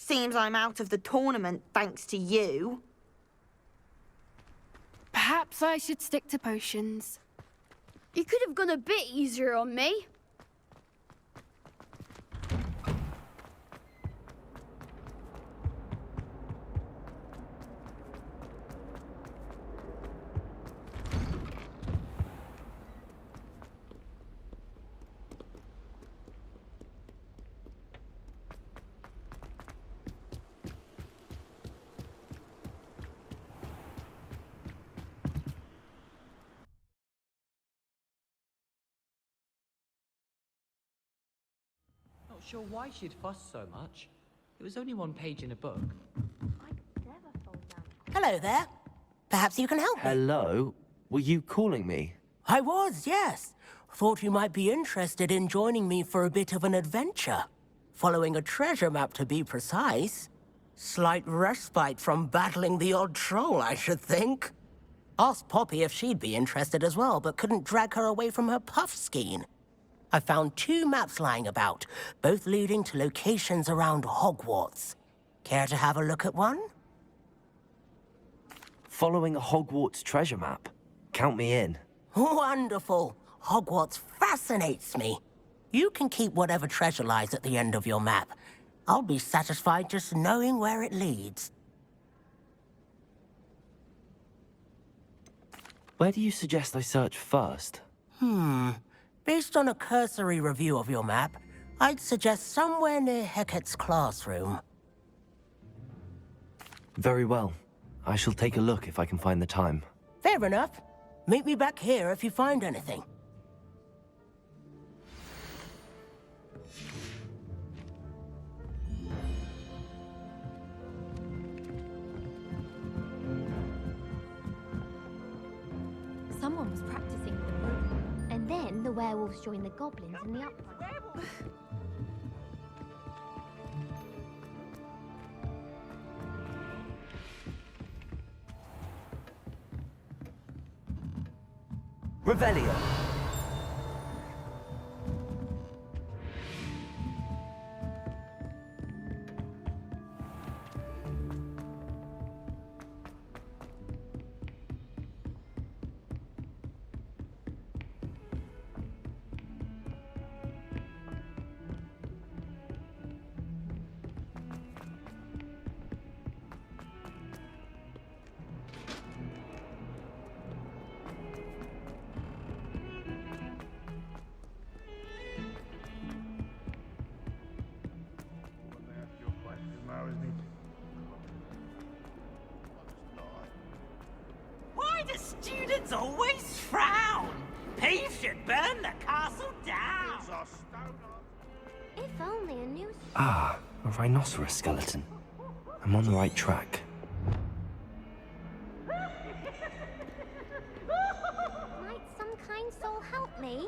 Seems I'm out of the tournament thanks to you. Perhaps I should stick to potions. You could have gone a bit easier on me. Not sure why she'd fuss so much. It was only one page in a book. Hello there. Perhaps you can help me. Hello? Were you calling me? I was, yes. Thought you might be interested in joining me for a bit of an adventure. Following a treasure map, to be precise. Slight respite from battling the odd troll, I should think. Asked Poppy if she'd be interested as well, but couldn't drag her away from her puff skein. I found 2 maps lying about, both leading to locations around Hogwarts. Care to have a look at one? Following a Hogwarts treasure map. Count me in. Wonderful. Hogwarts fascinates me. You can keep whatever treasure lies at the end of your map. I'll be satisfied just knowing where it leads. Where do you suggest I search first? Based on a cursory review of your map, I'd suggest somewhere near Hecat's classroom. Very well. I shall take a look if I can find the time. Fair enough. Meet me back here if you find anything. Someone was practicing, and then the werewolves joined the goblins in the uproar. Revelio! Why do students always frown? Peace should burn the castle down. If only a new... Ah, a rhinoceros skeleton. I'm on the right track. Might some kind soul help me?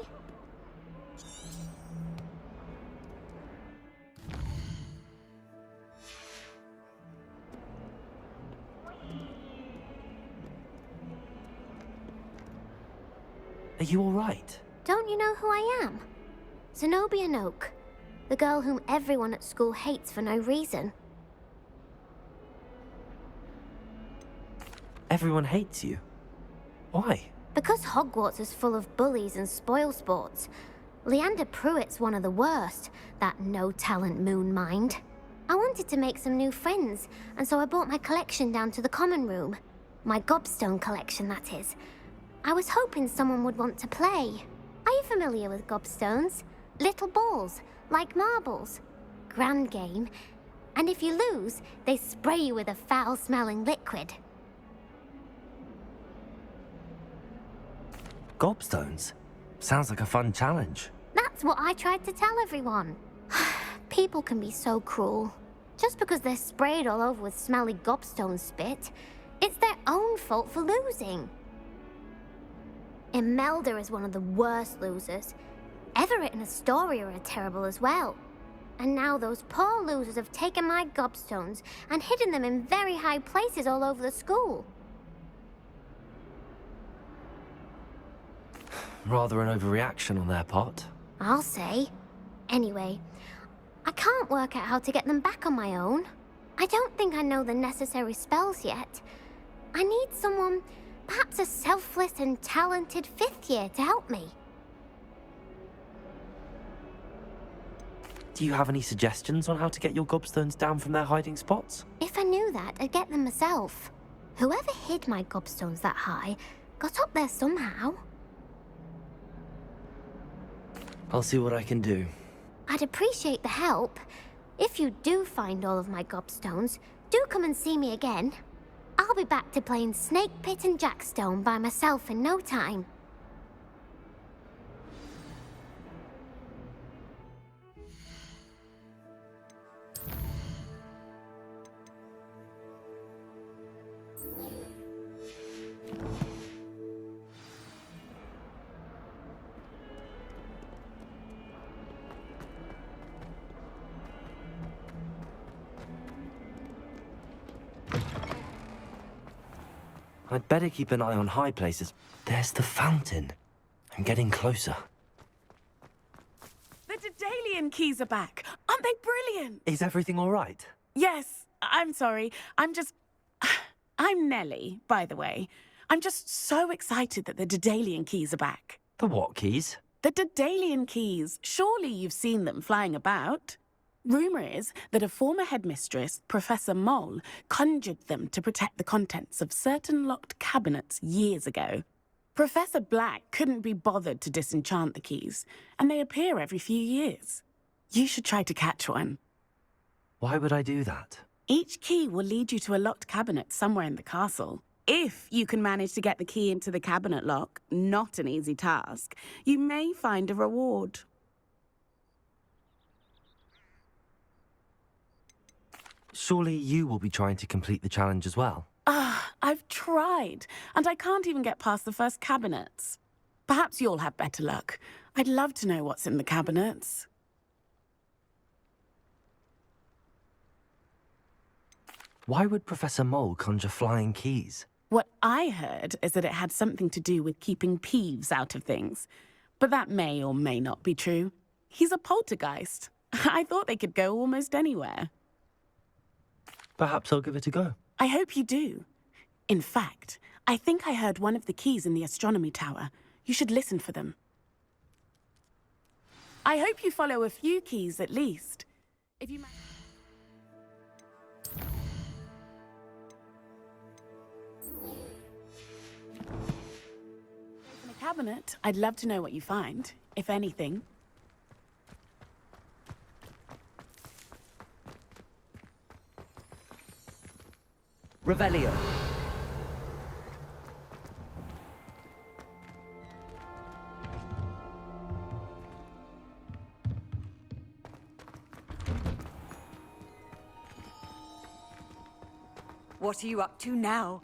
Are you all right? Don't you know who I am? Zenobia Noak, the girl whom everyone at school hates for no reason. Everyone hates you. Why? Because Hogwarts is full of bullies and spoilsports. Leander Pruitt's one of the worst, that no-talent moon mind. I wanted to make some new friends, and so I brought my collection down to the common room. My gobstone collection, that is. I was hoping someone would want to play. Are you familiar with gobstones? Little balls, like marbles. Grand game. And if you lose, they spray you with a foul-smelling liquid. Gobstones? Sounds like a fun challenge. That's what I tried to tell everyone. People can be so cruel. Just because they're sprayed all over with smelly gobstone spit, it's their own fault for losing. Imelda is one of the worst losers. Everett and Astoria are terrible as well. And now those poor losers have taken my gobstones and hidden them in very high places all over the school. Rather an overreaction on their part. I'll say. Anyway, I can't work out how to get them back on my own. I don't think I know the necessary spells yet. I need someone, perhaps a selfless and talented 5th year to help me. Do you have any suggestions on how to get your gobstones down from their hiding spots? If I knew that, I'd get them myself. Whoever hid my gobstones that high got up there somehow. I'll see what I can do. I'd appreciate the help. If you do find all of my gobstones, do come and see me again. I'll be back to playing Snake Pit and Jackstone by myself in no time. I'd better keep an eye on high places. There's the fountain. I'm getting closer. The Daedalian keys are back. Aren't they brilliant? Is everything all right? Yes, I'm sorry. I'm Nellie, by the way. I'm just so excited that the Daedalian keys are back. The what keys? The Daedalian keys. Surely you've seen them flying about. Rumour is that a former headmistress, Professor Mole, conjured them to protect the contents of certain locked cabinets years ago. Professor Black couldn't be bothered to disenchant the keys, and they appear every few years. You should try to catch one. Why would I do that? Each key will lead you to a locked cabinet somewhere in the castle. If you can manage to get the key into the cabinet lock, not an easy task, you may find a reward. Surely you will be trying to complete the challenge as well. I've tried, and I can't even get past the first cabinets. Perhaps you'll have better luck. I'd love to know what's in the cabinets. Why would Professor Mole conjure flying keys? What I heard is that it had something to do with keeping Peeves out of things. But that may or may not be true. He's a poltergeist. I thought they could go almost anywhere. Perhaps I'll give it a go. I hope you do. In fact, I think I heard one of the keys in the astronomy tower. You should listen for them. I hope you follow a few keys at least. If you open a cabinet, I'd love to know what you find, if anything. Revelio. What are you up to now?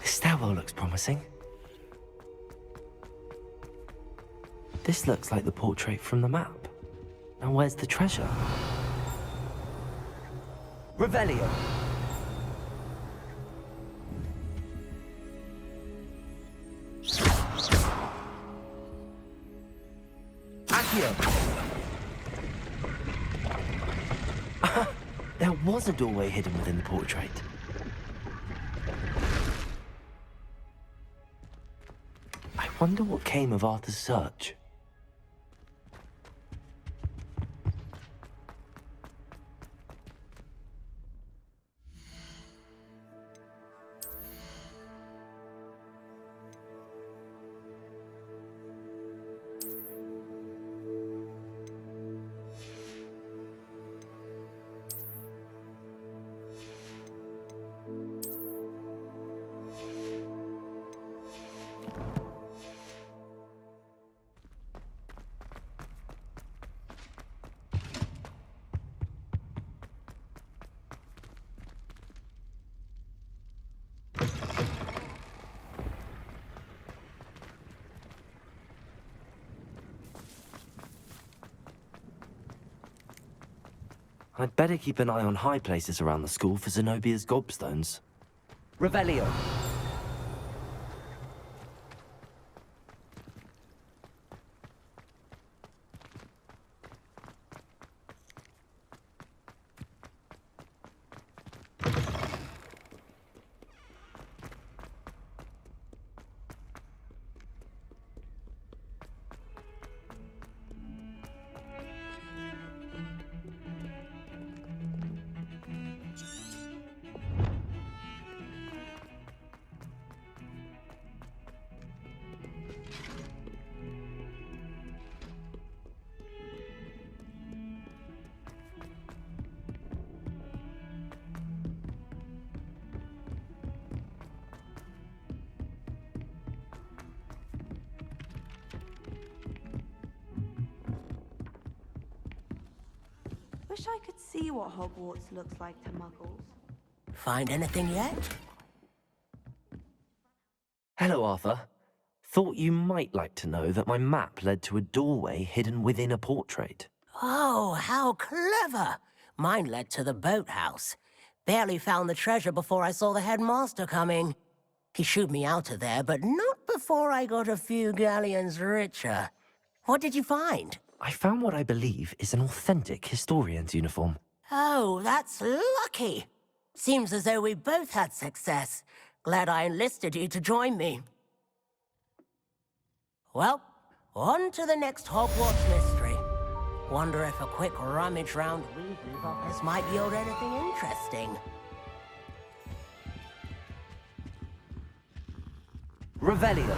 This stairwell looks promising. This looks like the portrait from the map. Now where's the treasure? Revelio. Accio. There was a doorway hidden within the portrait. I wonder what came of Arthur's search. I'd better keep an eye on high places around the school for Zenobia's gobstones. Revelio. Wish I could see what Hogwarts looks like to muggles. Find anything yet? Hello, Arthur. Thought you might like to know that my map led to a doorway hidden within a portrait. Oh, how clever! Mine led to the boathouse. Barely found the treasure before I saw the headmaster coming. He shooed me out of there, but not before I got a few galleons richer. What did you find? I found what I believe is an authentic historian's uniform. Oh, that's lucky. Seems as though we both had success. Glad I enlisted you to join me. Well, on to the next Hogwarts mystery. Wonder if a quick rummage round Weasley's office might yield anything interesting. Revelio.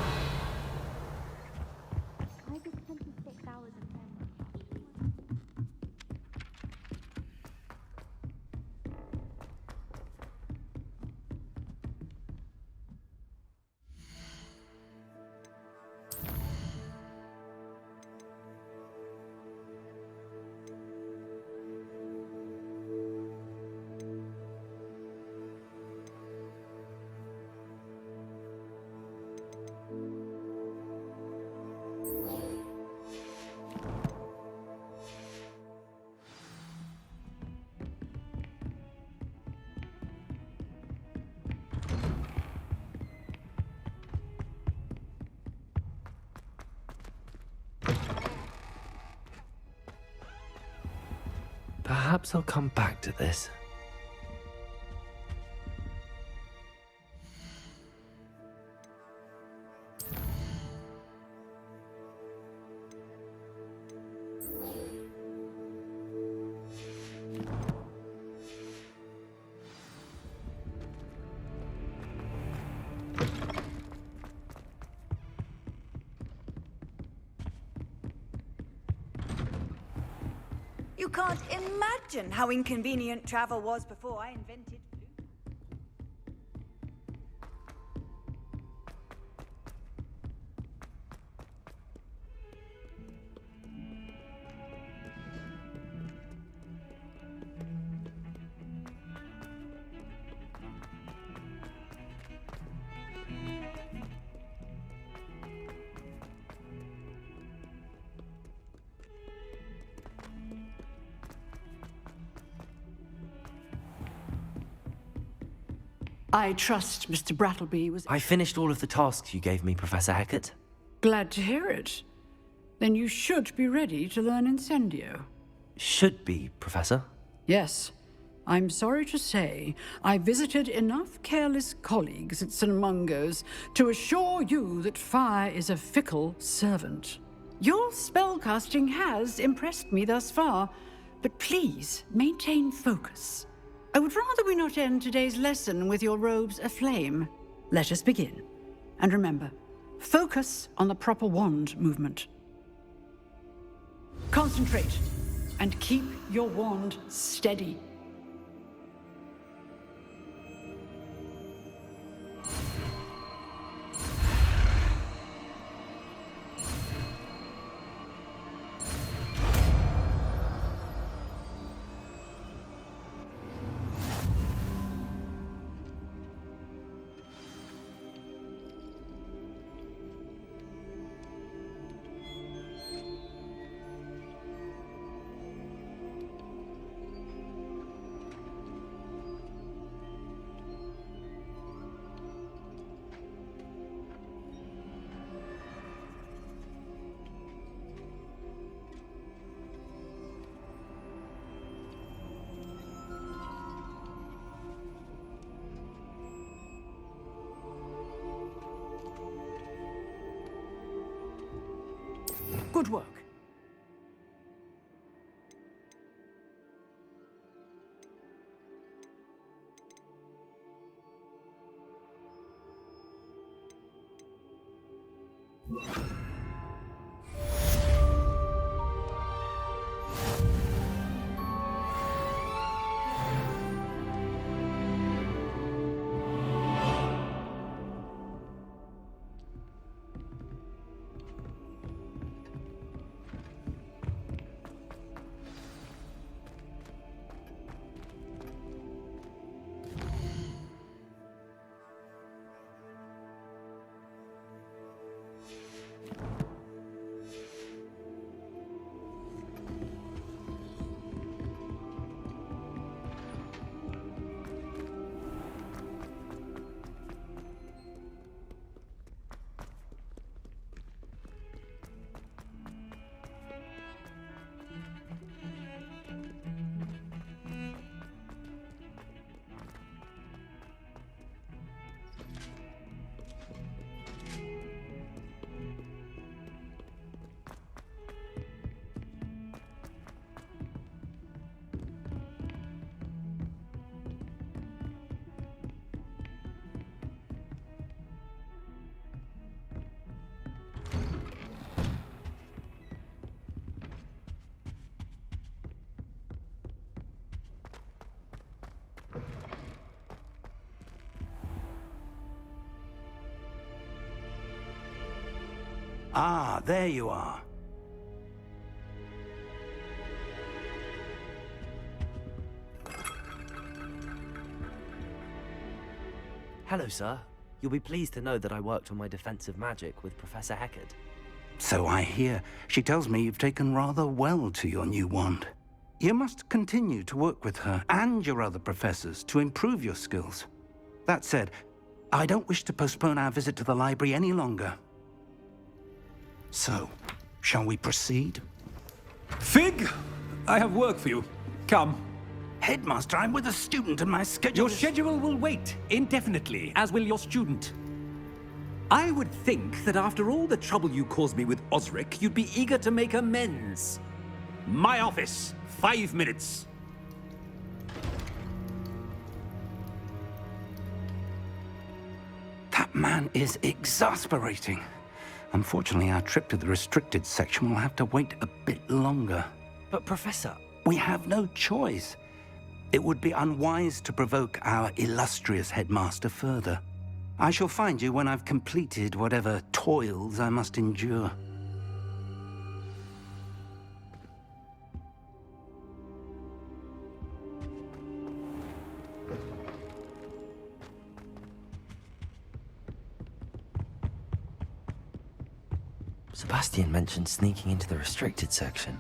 Perhaps I'll come back to this. You can't imagine how inconvenient travel was before I invented blue. I trust Mr. Brattleby was I finished all of the tasks you gave me, Professor Hecat. glad to hear it. Then you should be ready to learn Incendio. Should be, Professor. Yes. I'm sorry to say, I visited enough careless colleagues at St. Mungo's to assure you that fire is a fickle servant. Your spellcasting has impressed me thus far, but please maintain focus. I would rather we not end today's lesson with your robes aflame. Let us begin. And remember, focus on the proper wand movement. Concentrate, and keep your wand steady. Good work. Ah, there you are. Hello, sir. You'll be pleased to know that I worked on my defensive magic with Professor Heckard. So I hear. She tells me you've taken rather well to your new wand. You must continue to work with her and your other professors to improve your skills. That said, I don't wish to postpone our visit to the library any longer. So, shall we proceed? Fig, I have work for you. Come. Headmaster, I'm with a student and my schedule Your schedule will wait indefinitely, as will your student. I would think that after all the trouble you caused me with Osric, you'd be eager to make amends. My office, 5 minutes. That man is exasperating. Unfortunately, our trip to the restricted section will have to wait a bit longer. But, Professor... We have no choice. It would be unwise to provoke our illustrious headmaster further. I shall find you when I've completed whatever toils I must endure. Sebastian mentioned sneaking into the restricted section.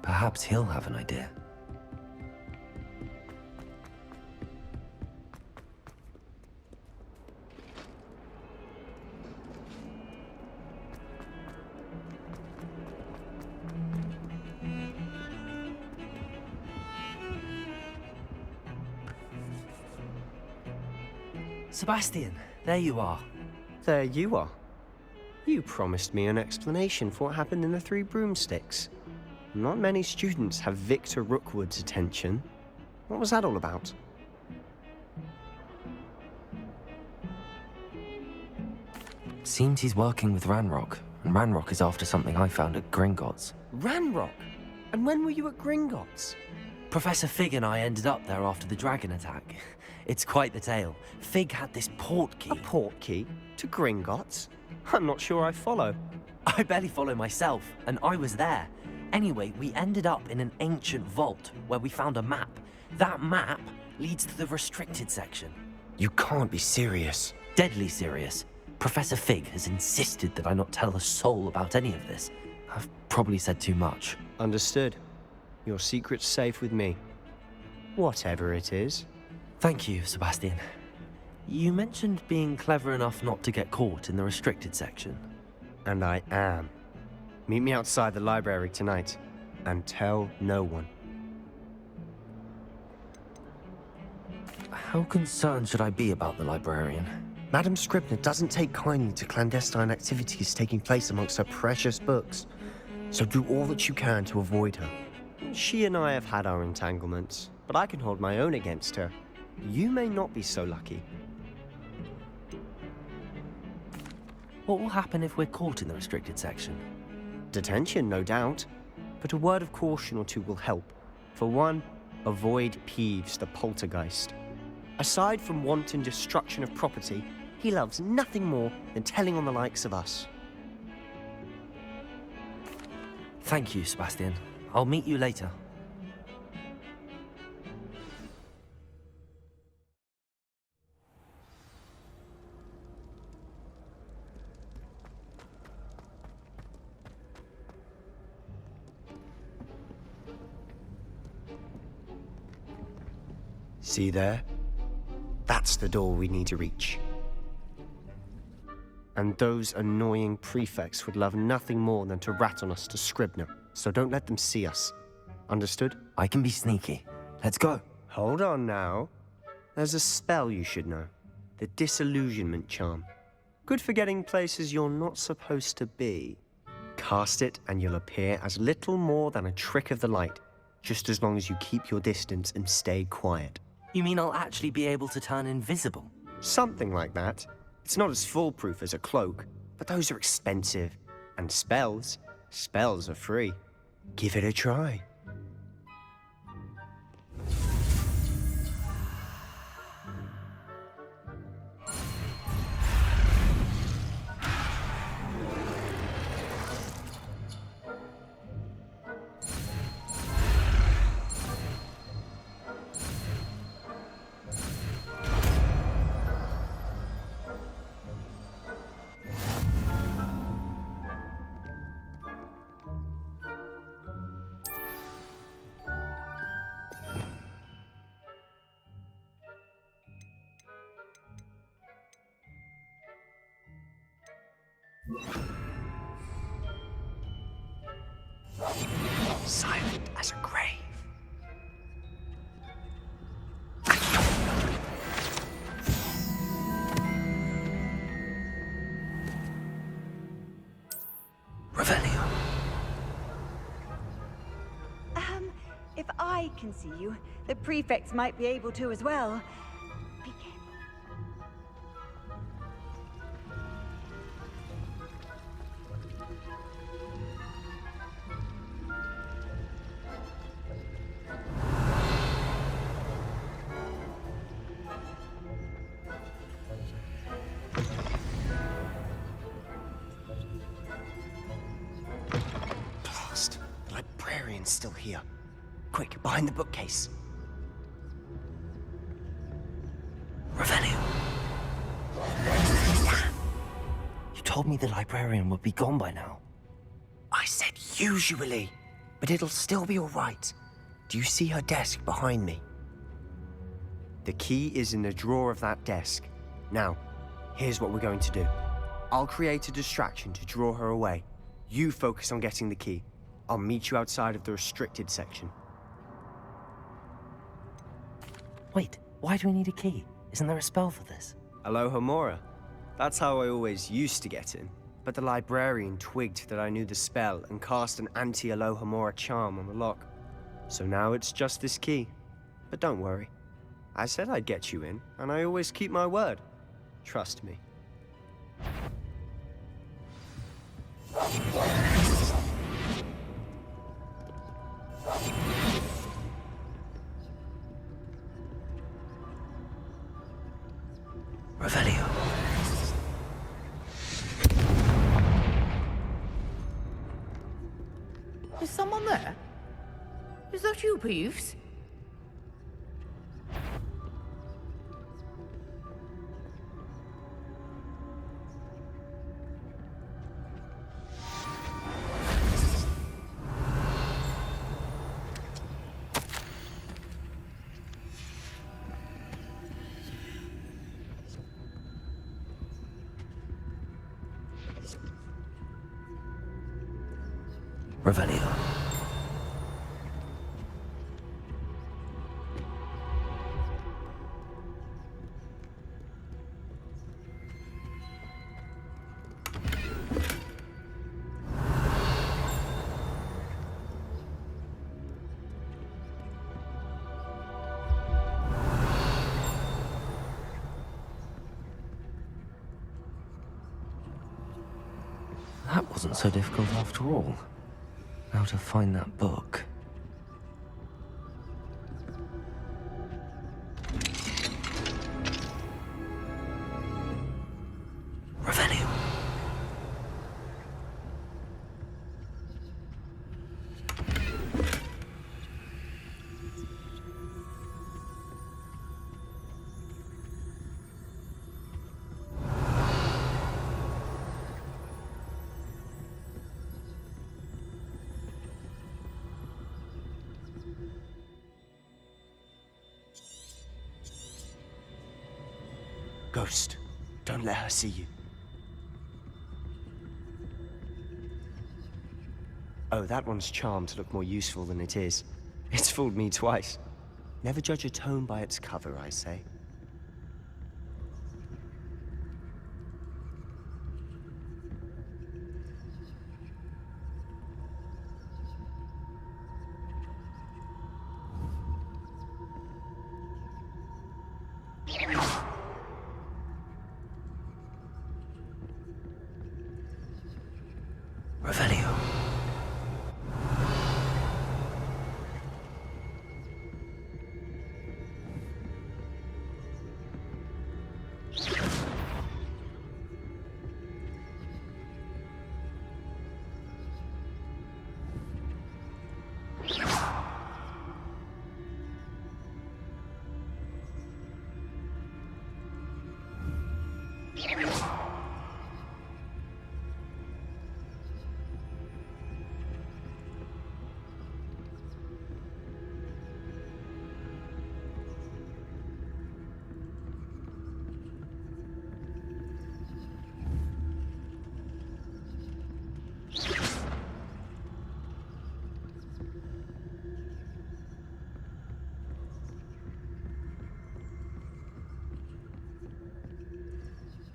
Perhaps he'll have an idea. Sebastian, there you are. There you are. You promised me an explanation for what happened in the Three Broomsticks. Not many students have Victor Rookwood's attention. What was that all about? Seems he's working with Ranrock, and Ranrock is after something I found at Gringotts. Ranrock? And when were you at Gringotts? Professor Fig and I ended up there after the dragon attack. It's quite the tale. Fig had this port key. A port key? To Gringotts? I'm not sure I follow. I barely follow myself, and I was there. Anyway, we ended up in an ancient vault where we found a map. That map leads to the restricted section. You can't be serious. Deadly serious. Professor Fig has insisted that I not tell a soul about any of this. I've probably said too much. Understood. Your secret's safe with me. Whatever it is. Thank you, Sebastian. You mentioned being clever enough not to get caught in the restricted section. And I am. Meet me outside the library tonight, and tell no one. How concerned should I be about the librarian? Madam Scribner doesn't take kindly to clandestine activities taking place amongst her precious books. So do all that you can to avoid her. She and I have had our entanglements, but I can hold my own against her. You may not be so lucky. What will happen if we're caught in the restricted section? Detention, no doubt. But a word of caution or two will help. For one, avoid Peeves, the poltergeist. Aside from wanton destruction of property, he loves nothing more than telling on the likes of us. Thank you, Sebastian. I'll meet you later. See there? That's the door we need to reach. And those annoying prefects would love nothing more than to rat on us to Scribner, so don't let them see us. Understood? I can be sneaky. Let's go. Hold on now. There's a spell you should know. The Disillusionment Charm. Good for getting places you're not supposed to be. Cast it and you'll appear as little more than a trick of the light, just as long as you keep your distance and stay quiet. You mean I'll actually be able to turn invisible? Something like that. It's not as foolproof as a cloak, but those are expensive. And spells are free. Give it a try. Silent as a grave. Revelio. If I can see you, the prefects might be able to as well. Be careful. Blast. The librarian's still here. Quick, behind the bookcase. Revelio. You told me the librarian would be gone by now. I said usually, but it'll still be all right. Do you see her desk behind me? The key is in the drawer of that desk. Now, here's what we're going to do. I'll create a distraction to draw her away. You focus on getting the key. I'll meet you outside of the restricted section. Wait, why do we need a key? Isn't there a spell for this? Alohomora. That's how I always used to get in. But the librarian twigged that I knew the spell and cast an anti-Alohomora charm on the lock. So now it's just this key. But don't worry. I said I'd get you in, and I always keep my word. Trust me. Revelio. Is someone there? Is that you, Peeves? Revelio. That wasn't so difficult after all. How to find that book. Revelio. Ghost, don't let her see you. Oh, that one's charmed to look more useful than it is. It's fooled me twice. Never judge a tome by its cover, I say. Revelio.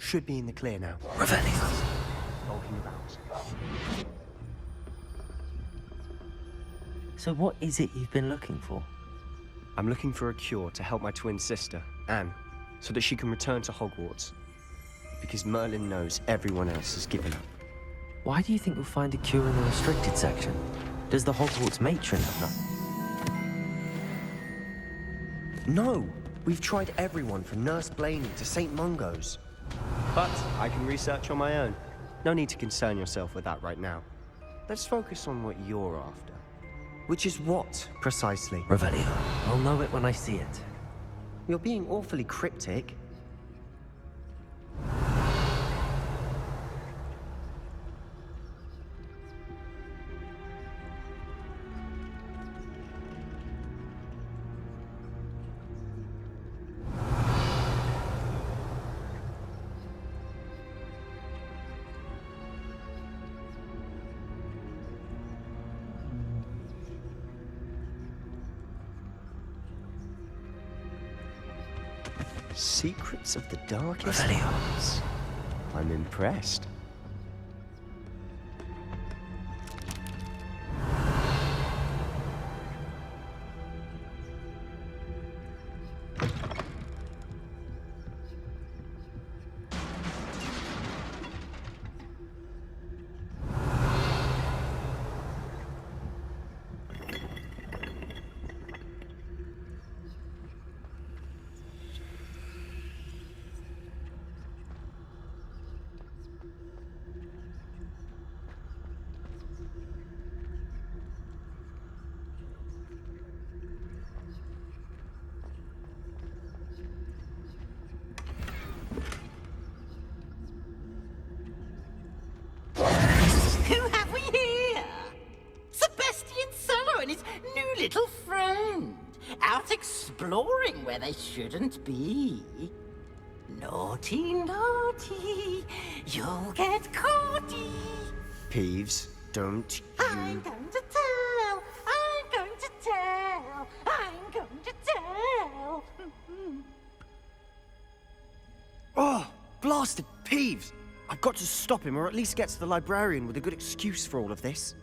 Should be in the clear now. Revelio. Walking about. So what is it you've been looking for? I'm looking for a cure to help my twin sister, Anne, so that she can return to Hogwarts. Because Merlin knows everyone else has given up. Why do you think you'll find a cure in the restricted section? Does the Hogwarts matron have none? No! We've tried everyone from Nurse Blaney to St. Mungo's. But I can research on my own. No need to concern yourself with that right now. Let's focus on what you're after. Which is what, precisely? Revelio. I'll know it when I see it. You're being awfully cryptic. Secrets of the darkest arts. I'm impressed. Who have we here? Sebastian Cello and his new little friend. Out exploring where they shouldn't be. Naughty, naughty. You'll get caughty. Peeves, don't you... I'm going to tell. I'm going to tell. I'm going to tell. Oh, blasted Peeves! I've got to stop him, or at least get to the librarian with a good excuse for all of this.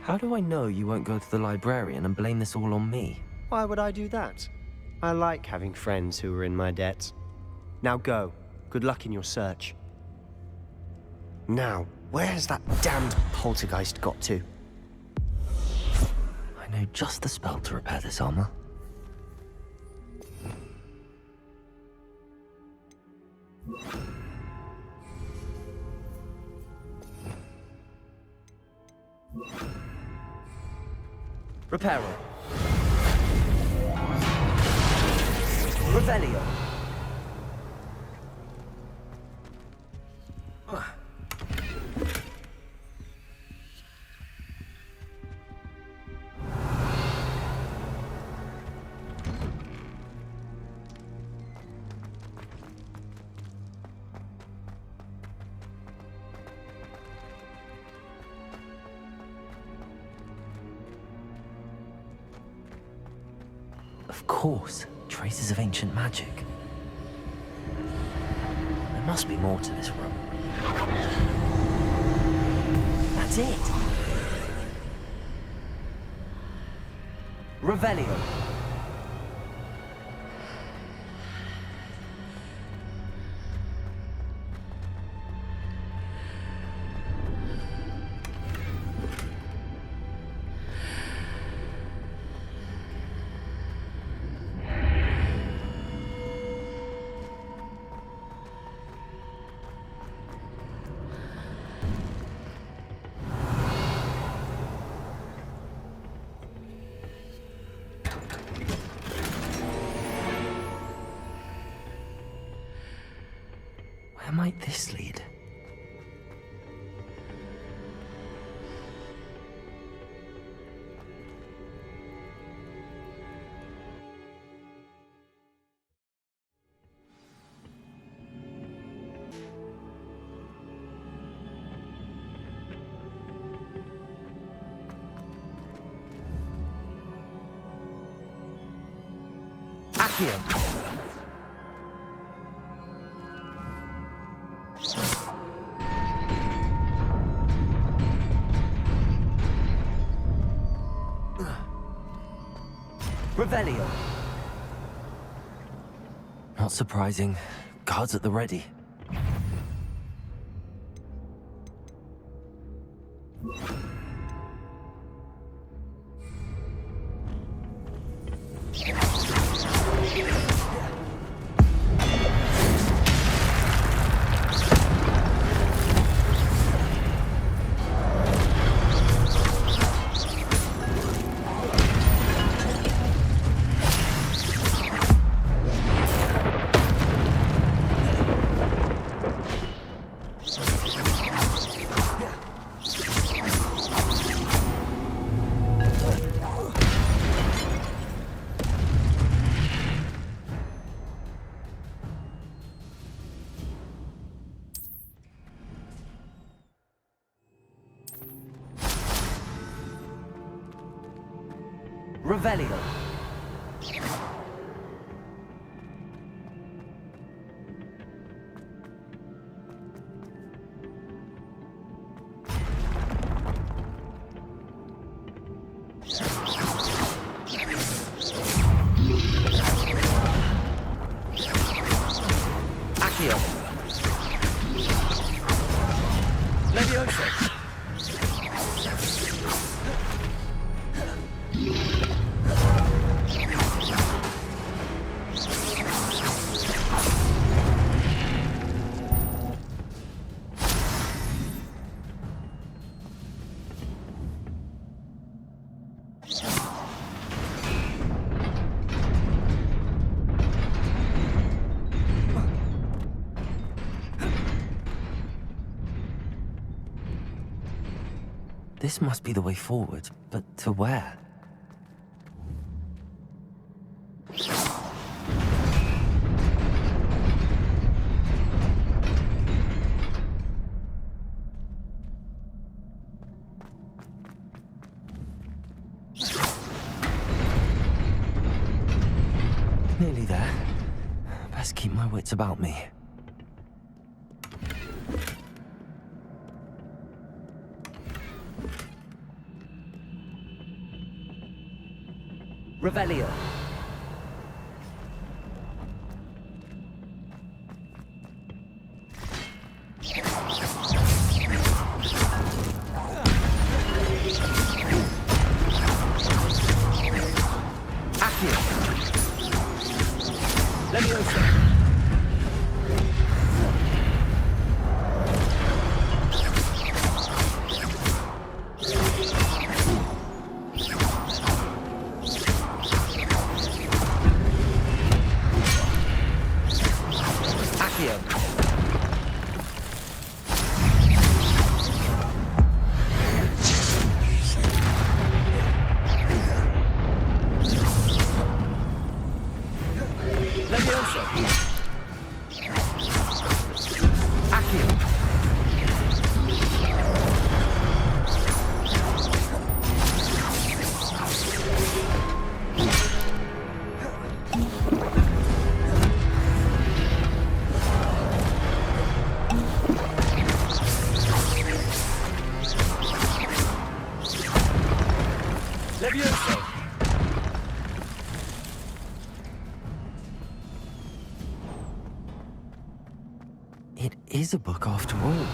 How do I know you won't go to the librarian and blame this all on me? Why would I do that? I like having friends who are in my debt. Now go. Good luck in your search. Now, where has that damned poltergeist got to? I know just the spell to repair this armor. Reparo. Revelio. Of course, traces of ancient magic. There must be more to this room. That's it! Revelio. Where might this lead? Accio. Revelio. Not surprising. Guards at the ready. Revelio. Accio. Levioso. This must be the way forward, but to where? Nearly there. Best keep my wits about me. Revelio. Leviosa! It is a book after all.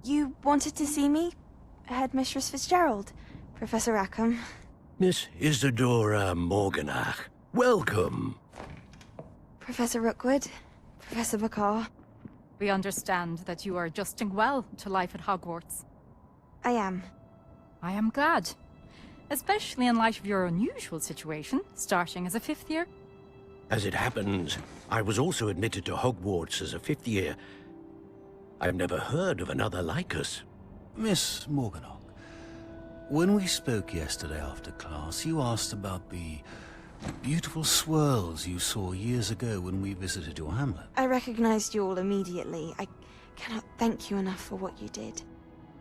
You wanted to see me? Headmistress Fitzgerald? Professor Rackham? Miss Isadora Morganach, welcome. Professor Rookwood? Professor McCaw? We understand that you are adjusting well to life at Hogwarts. I am. I am glad. Especially in light of your unusual situation, starting as a 5th year. As it happens, I was also admitted to Hogwarts as a 5th year. I've never heard of another like us. Miss Morganach, when we spoke yesterday after class, you asked about the beautiful swirls you saw years ago when we visited your hamlet. I recognized you all immediately. I cannot thank you enough for what you did.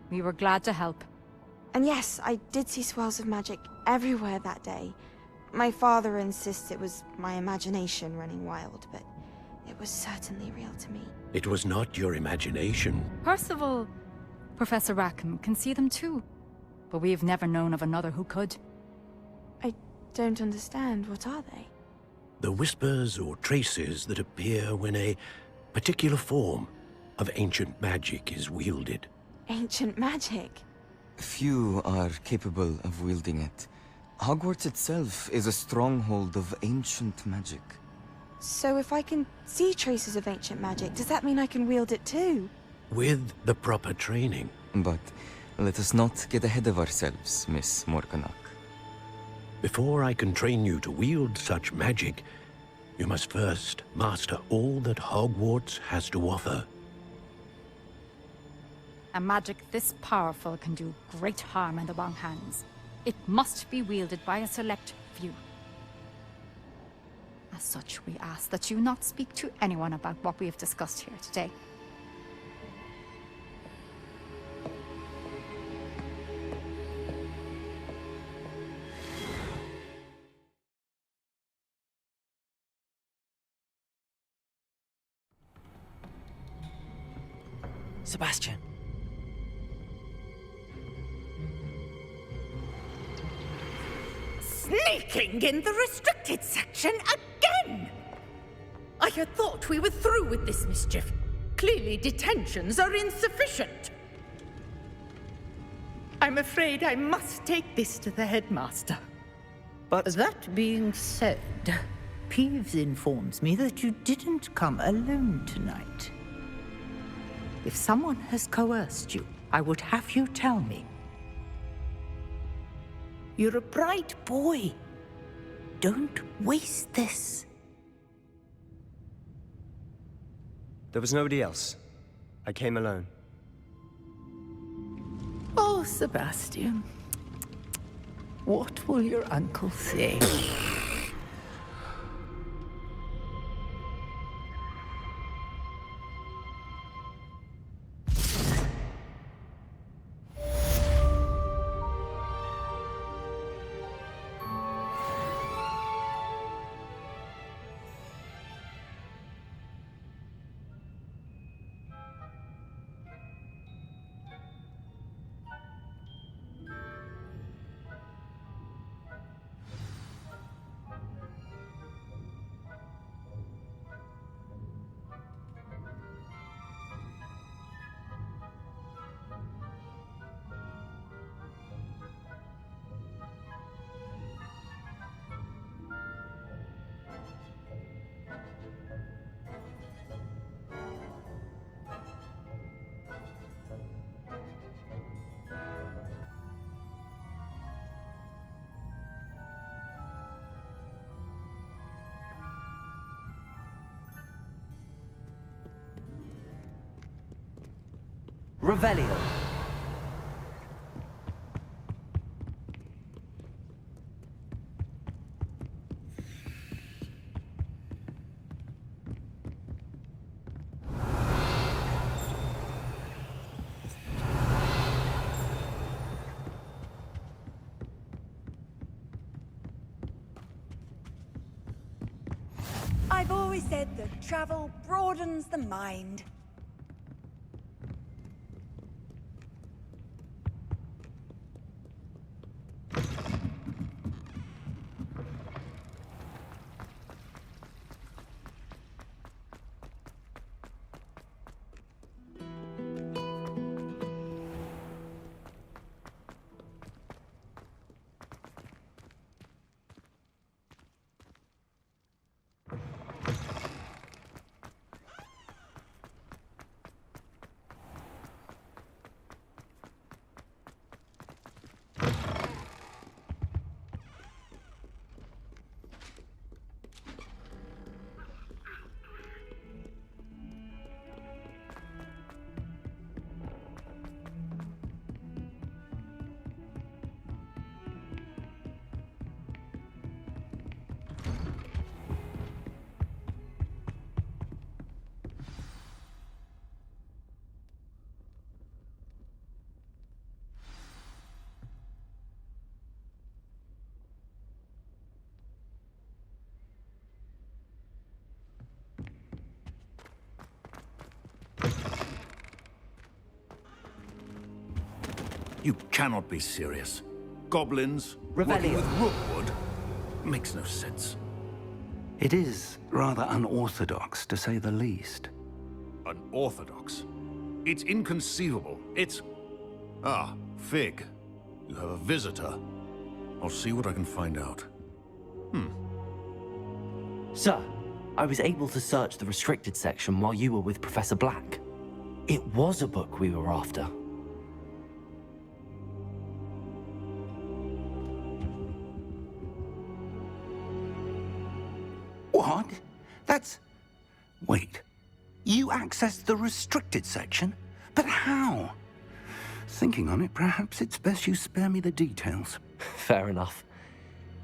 We were glad to help. And yes, I did see swirls of magic everywhere that day. My father insists it was my imagination running wild, but it was certainly real to me. It was not your imagination. Percival, Professor Rackham can see them too. But we have never known of another who could. I don't understand. What are they? The whispers or traces that appear when a particular form of ancient magic is wielded. Ancient magic? Few are capable of wielding it. Hogwarts itself is a stronghold of ancient magic. So if I can see traces of ancient magic, does that mean I can wield it too? With the proper training. But Let us not get ahead of ourselves, Miss Morganach. Before I can train you to wield such magic, you must first master all that Hogwarts has to offer. A magic this powerful can do great harm in the wrong hands. It must be wielded by a select few. As such, we ask that you not speak to anyone about what we have discussed here today. Sebastian. Sneaking in the restricted section again! I had thought we were through with this mischief. Clearly detentions are insufficient. I'm afraid I must take this to the headmaster. But that being said, Peeves informs me that you didn't come alone tonight. If someone has coerced you, I would have you tell me. You're a bright boy. Don't waste this. There was nobody else. I came alone. Oh, Sebastian. What will your uncle say? Revelio. I've always said that travel broadens the mind. You cannot be serious. Goblins Revelio. working with Rookwood makes no sense. It is rather unorthodox, to say the least. Unorthodox? It's inconceivable. It's... Ah, Fig. You have a visitor. I'll see what I can find out. Sir, I was able to search the restricted section while you were with Professor Black. It was a book we were after. odd. That's... Wait. You accessed the restricted section? But how? Thinking on it, perhaps it's best you spare me the details. Fair enough.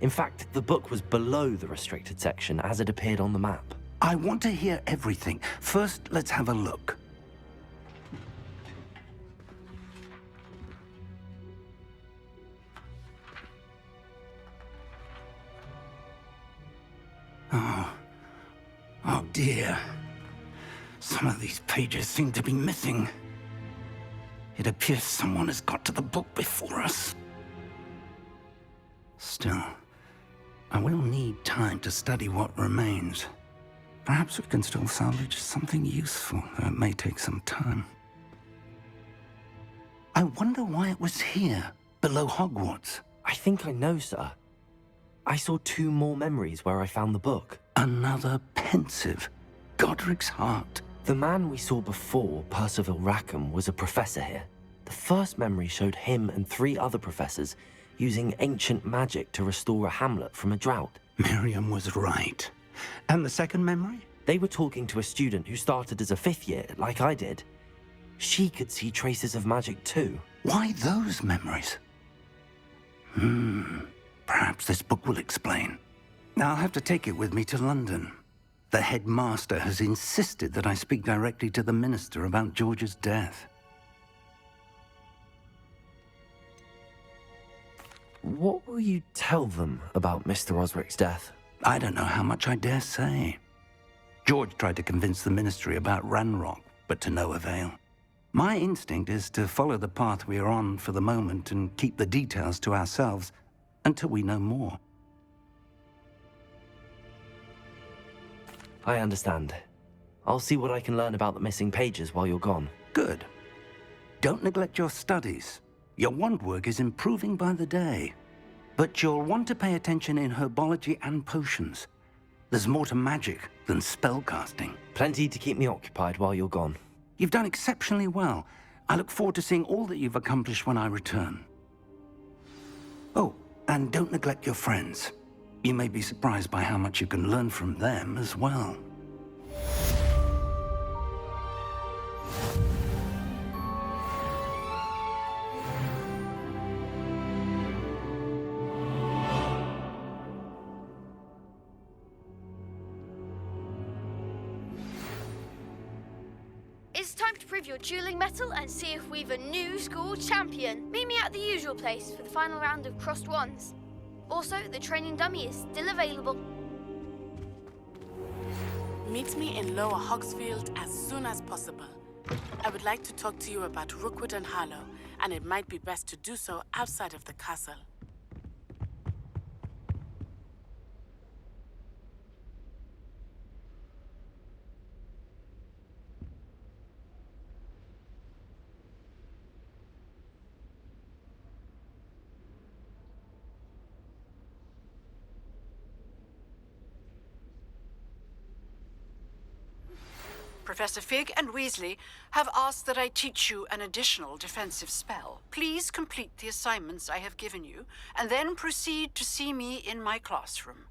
In fact, the book was below the restricted section as it appeared on the map. I want to hear everything. First, let's have a look. Oh dear. Some of these pages seem to be missing. It appears someone has got to the book before us. Still, I will need time to study what remains. Perhaps we can still salvage something useful, though it may take some time. I wonder why it was here, below Hogwarts. I think I know, sir. I saw 2 more memories where I found the book. Another pensive. Godric's heart. The man we saw before, Percival Rackham, was a professor here. The first memory showed him and 3 other professors using ancient magic to restore a hamlet from a drought. Miriam was right. And the second memory? They were talking to a student who started as a 5th year, like I did. She could see traces of magic too. Why those memories? Perhaps this book will explain. I'll have to take it with me to London. The headmaster has insisted that I speak directly to the minister about George's death. What will you tell them about Mr. Osric's death? I don't know how much I dare say. George tried to convince the ministry about Ranrock, but to no avail. My instinct is to follow the path we are on for the moment and keep the details to ourselves until we know more. I understand. I'll see what I can learn about the missing pages while you're gone. Good. Don't neglect your studies. Your wand work is improving by the day. But you'll want to pay attention in herbology and potions. There's more to magic than spellcasting. Plenty to keep me occupied while you're gone. You've done exceptionally well. I look forward to seeing all that you've accomplished when I return. Oh, and don't neglect your friends. You may be surprised by how much you can learn from them as well. It's time to prove your dueling mettle and see if we've a new school champion. Meet me at the usual place for the final round of crossed wands. Also, the training dummy is still available. Meet me in Lower Hogsfield as soon as possible. I would like to talk to you about Rookwood and Harlow, and it might be best to do so outside of the castle. Professor Fig and Weasley have asked that I teach you an additional defensive spell. Please complete the assignments I have given you, and then proceed to see me in my classroom.